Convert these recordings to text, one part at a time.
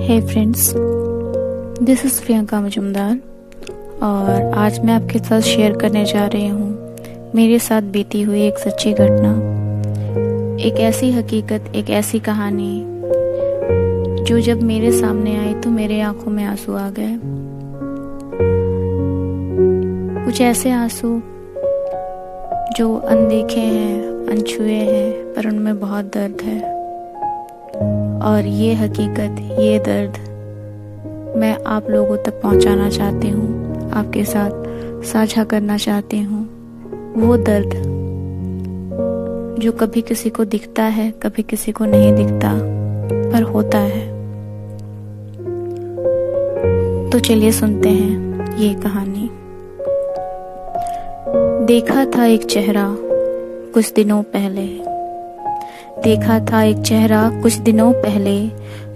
Hey friends, this is Priyanka Majumdar और आज मैं आपके साथ शेयर करने जा रही हूँ मेरे साथ बीती हुई एक सच्ची घटना, एक ऐसी हकीकत, एक ऐसी कहानी जो जब मेरे सामने आई तो मेरे आंखों में आंसू आ गए। कुछ ऐसे आंसू जो अनदेखे हैं, अनछुए हैं, पर उनमें बहुत दर्द है। और ये हकीकत, ये दर्द मैं आप लोगों तक पहुंचाना चाहती हूँ, आपके साथ साझा करना चाहती हूँ। वो दर्द जो कभी किसी को दिखता है, कभी किसी को नहीं दिखता, पर होता है। तो चलिए सुनते हैं ये कहानी। देखा था एक चेहरा कुछ दिनों पहले, देखा था एक चेहरा कुछ दिनों पहले,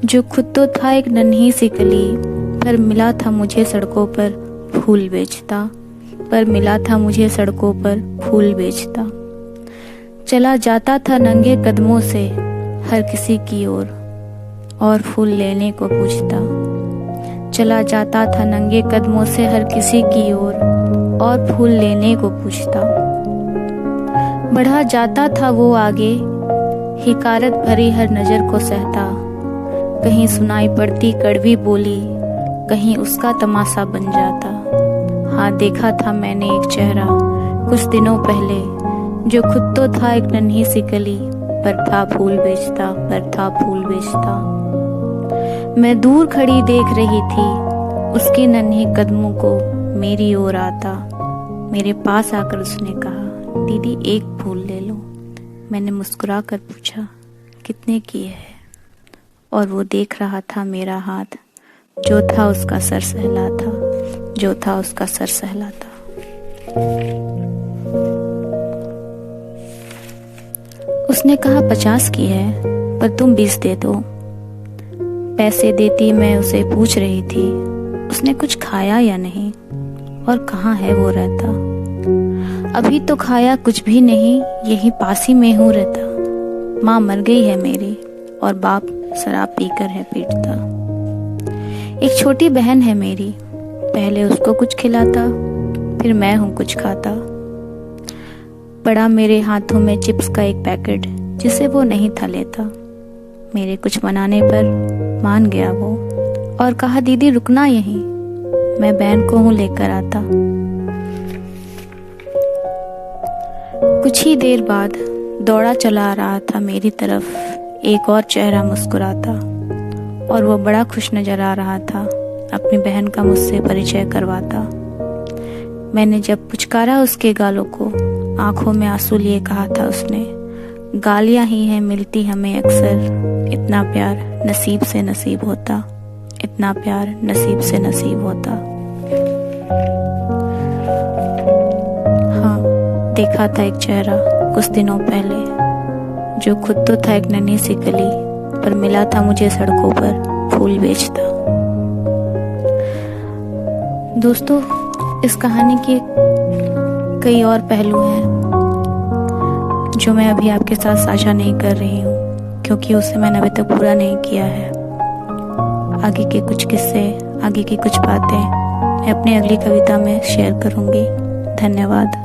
जो खुद तो था एक नन्ही सी कली, पर मिला था मुझे सड़कों पर फूल बेचता, पर मिला था मुझे सड़कों पर फूल बेचता। चला जाता था नंगे कदमों से हर किसी की ओर, और फूल लेने को पूछता। चला जाता था नंगे कदमों से हर किसी की ओर, और फूल लेने को पूछता। बढ़ा जाता था वो आगे, हिकारत भरी हर नजर को सहता। कहीं सुनाई पड़ती कड़वी बोली, कहीं उसका तमाशा बन जाता। हाँ, देखा था मैंने एक चेहरा कुछ दिनों पहले, जो खुद तो था एक नन्ही सी कली, पर था फूल बेचता, पर था फूल बेचता। मैं दूर खड़ी देख रही थी उसके नन्हे कदमों को मेरी ओर आता। मेरे पास आकर उसने कहा, दीदी एक फूल ले लो। मैंने मुस्कुरा कर पूछा, कितने की है? और वो देख रहा था मेरा हाथ, जो था उसका सर सहलाता, जो था उसका सर सहलाता। उसने कहा 50 की है, पर तुम 20 दे दो। पैसे देती मैं उसे पूछ रही थी, उसने कुछ खाया या नहीं, और कहाँ है वो रहता। अभी तो खाया कुछ भी नहीं, यही पास ही में हूँ रहता। माँ मर गई है मेरी, और बाप शराब पीकर है पीटता। एक छोटी बहन है मेरी, पहले उसको कुछ खिलाता, फिर मैं हूँ कुछ खाता। पड़ा मेरे हाथों में चिप्स का एक पैकेट, जिसे वो नहीं था लेता। मेरे कुछ मनाने पर मान गया वो, और कहा दीदी रुकना यहीं, मैं बहन को हूँ लेकर आता। कुछ ही देर बाद दौड़ा चला आ रहा था मेरी तरफ एक और चेहरा मुस्कुराता, और वो बड़ा खुश नजर आ रहा था, अपनी बहन का मुझसे परिचय करवाता। मैंने जब पुचकारा उसके गालों को, आंखों में आंसू लिए कहा था उसने, गालियां ही हैं मिलती हमें अक्सर, इतना प्यार नसीब से नसीब होता, इतना प्यार नसीब से नसीब होता। हाँ, देखा था एक चेहरा कुछ दिनों पहले, जो खुद तो था एक नन्ही सी कली, पर मिला था मुझे सड़कों पर फूल बेचता। दोस्तों, इस कहानी के कई और पहलू हैं जो मैं अभी आपके साथ साझा नहीं कर रही हूँ, क्योंकि उसे मैंने अभी तक पूरा नहीं किया है। आगे के कुछ किस्से, आगे की कुछ बातें मैं अपनी अगली कविता में शेयर करूँगी। धन्यवाद।